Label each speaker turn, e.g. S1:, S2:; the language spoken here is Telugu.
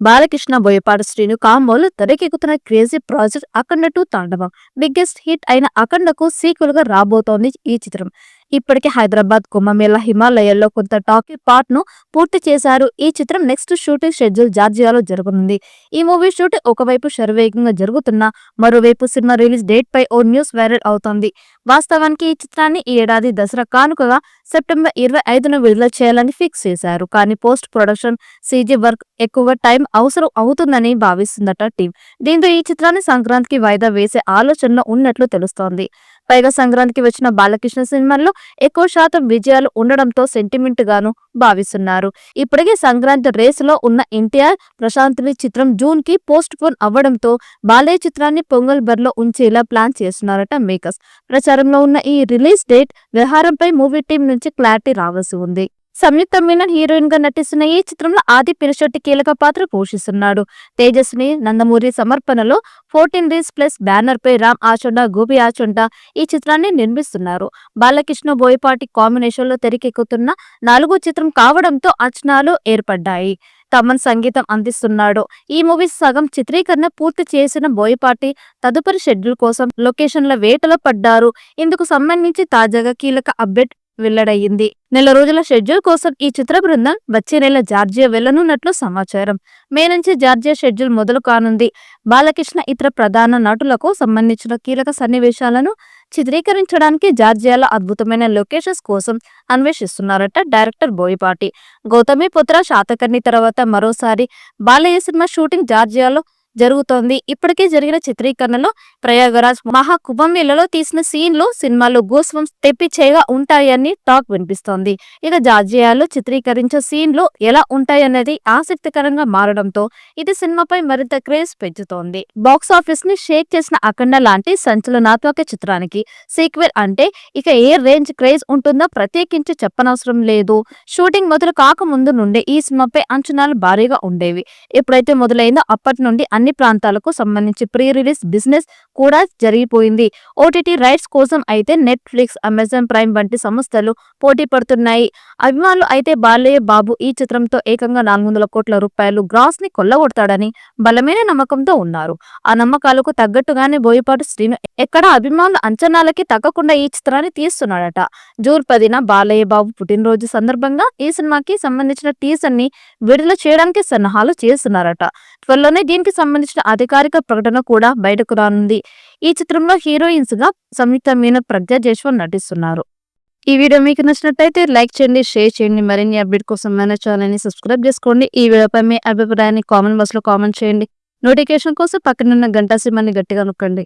S1: బాలకృష్ణ, బోయపాటి శ్రీను కాంబోలో తెరకెక్కుతున్న క్రేజీ ప్రాజెక్ట్ అఖండ 2 తాండవం. బిగ్గెస్ట్ హిట్ అయిన అఖండకు సీక్వెల్ గా రాబోతోంది ఈ చిత్రం. ఇప్పటికే హైదరాబాద్ కుంభమేళా హిమాలయాల్లో కొంత టాకీ పార్ట్ ను పూర్తి చేశారు. ఈ చిత్రం నెక్స్ట్ షూటింగ్ షెడ్యూల్ జార్జియాలో జరగనుంది. ఈ మూవీ షూటింగ్ ఒకవైపు శరవేగంగా జరుగుతున్నా మరోవైపు సినిమా రిలీజ్ డేట్ పై ఓ న్యూస్ వైరల్ అవుతోంది. వాస్తవానికి ఈ చిత్రాన్ని ఈ ఏడాది దసరా కానుకగా సెప్టెంబర్ 25న విడుదల చేయాలని ఫిక్స్ చేశారు. కానీ పోస్ట్ ప్రొడక్షన్ సీజీ వర్క్ ఎక్కువ టైం అవసరం అవుతుందని భావిస్తుందట టీం. దీంతో ఈ చిత్రాన్ని సంక్రాంతికి వాయిదా వేసే ఆలోచనలో ఉన్నట్లు తెలుస్తోంది. పైగా సంక్రాంతికి వచ్చిన బాలకృష్ణ సినిమాల్లో ఎక్కువ శాతం విజయాలు ఉండడంతో సెంటిమెంట్ గాను భావిస్తున్నారు. ఇప్పటికే సంక్రాంతి రేసులో ఉన్న ఎన్టీఆర్, ప్రశాంత్ని చిత్రం జూన్ కి పోస్ట్ పోన్ అవ్వడంతో బాలయ్య చిత్రాన్ని పొంగల్ బరిలో ఉంచేలా ప్లాన్ చేస్తున్నారట మేకర్స్. ప్రచారంలో ఉన్న ఈ రిలీజ్ డేట్ వ్యవహారంపై మూవీ టీం నుంచి క్లారిటీ రావాల్సి ఉంది. సంయుక్త మీనన్ హీరోయిన్ గా నటిస్తున్న ఈ చిత్రంలో ఆది పినిశెట్టి కీలక పాత్ర పోషిస్తున్నాడు. తేజస్విని నందమూరి సమర్పణలో 14 డేస్ ప్లస్ బ్యానర్ పై రామ్ ఆచండ, గోపి ఆచండ ఈ చిత్రాన్ని నిర్మిస్తున్నారు. బాలకృష్ణ, బోయపాటి కాంబినేషన్ లో తెరకెక్కుతున్న 4వ చిత్రం కావడంతో అంచనాలు ఏర్పడ్డాయి. తమన్ సంగీతం అందిస్తున్నాడు. ఈ మూవీ సగం చిత్రీకరణ పూర్తి చేసిన బోయపాటి తదుపరి షెడ్యూల్ కోసం లొకేషన్ల వేటలో పడ్డారు. ఇందుకు సంబంధించి తాజాగా కీలక అప్డేట్ వెల్లడయ్యింది. నెల రోజుల షెడ్యూల్ కోసం ఈ చిత్ర బృందం వచ్చే నెల జార్జియా వెళ్లనున్నట్లు సమాచారం. మే నుంచి జార్జియా షెడ్యూల్ మొదలు కానుంది. బాలకృష్ణ ఇతర ప్రధాన నటులకు సంబంధించిన కీలక సన్నివేశాలను చిత్రీకరించడానికి జార్జియాలో అద్భుతమైన లొకేషన్స్ కోసం అన్వేషిస్తున్నారట డైరెక్టర్ బోయపాటి. గౌతమిపుత్ర శాతకర్ణి తర్వాత మరోసారి బాలయ్య సినిమా షూటింగ్ జార్జియాలో జరుగుతోంది. ఇప్పటికే జరిగిన చిత్రీకరణలో ప్రయాగరాజ్ మహా కుంభమేళలో తీసిన సీన్లు సినిమాలో గూస్బంప్స్ తెప్పించేగా ఉంటాయని టాక్ వినిపిస్తోంది. ఇక జార్జియాలో చిత్రీకరించే సీన్లు ఎలా ఉంటాయన్నది ఆసక్తికరంగా మారడంతో ఇది సినిమాపై మరింత క్రేజ్ పెంచుతోంది. బాక్స్ ఆఫీస్ ని షేక్ చేసిన అఖండ లాంటి సంచలనాత్మక చిత్రానికి సీక్వెల్ అంటే ఇక ఏ రేంజ్ క్రేజ్ ఉంటుందో ప్రత్యేకించి చెప్పనవసరం లేదు. షూటింగ్ మొదలు కాకముందు నుండే ఈ సినిమాపై అంచనాలు భారీగా ఉండేవి. ఎప్పుడైతే మొదలైందో అప్పటి నుండి అన్ని ప్రాంతాలకు సంబంధించి ప్రీ రిలీజ్ బిజినెస్ కూడా జరిగిపోయింది. ఓటీటీ రైట్స్ కోసం అయితే నెట్ఫ్లిక్స్, అమెజాన్ ప్రైమ్ వంటి సంస్థలు పోటీ పడుతున్నాయి. అభిమానులు అయితే బాలయ్య బాబు ఈ చిత్రంతో ఏకంగా 400 కోట్ల రూపాయలు గ్రాస్ ని కొల్లగొడతాడని బలమైన నమ్మకంతో ఉన్నారు. ఆ నమ్మకాలకు తగ్గట్టుగానే బోయపాటి శ్రీను ఎక్కడ అభిమానుల అంచనాలకి తగ్గకుండా ఈ చిత్రాన్ని తీస్తున్నాడట. జూన్ 10న బాలయ్య బాబు పుట్టినరోజు సందర్భంగా ఈ సినిమాకి సంబంధించిన టీజర్ ని విడుదల చేయడానికి సన్నాహాలు చేస్తున్నారట. త్వరలోనే దీనికి సంబంధించిన అధికారిక ప్రకటన కూడా బయటకు రానుంది. ఈ చిత్రంలో హీరోయిన్స్ గా సంయుక్త మీనన్, ప్రజ్ఞా జైస్వాల్ నటిస్తున్నారు. ఈ వీడియో మీకు నచ్చినట్లయితే లైక్ చేయండి, షేర్ చేయండి. మరిన్ని అప్డేట్ కోసం మన ఛానల్ ని సబ్స్క్రైబ్ చేసుకోండి. ఈ వీడియోపై మీ అభిప్రాయాన్ని కామెంట్ బాక్స్ లో కామెంట్ చేయండి. నోటిఫికేషన్ కోసం పక్కనున్న గంట సింబల్ని గట్టిగా నొక్కండి.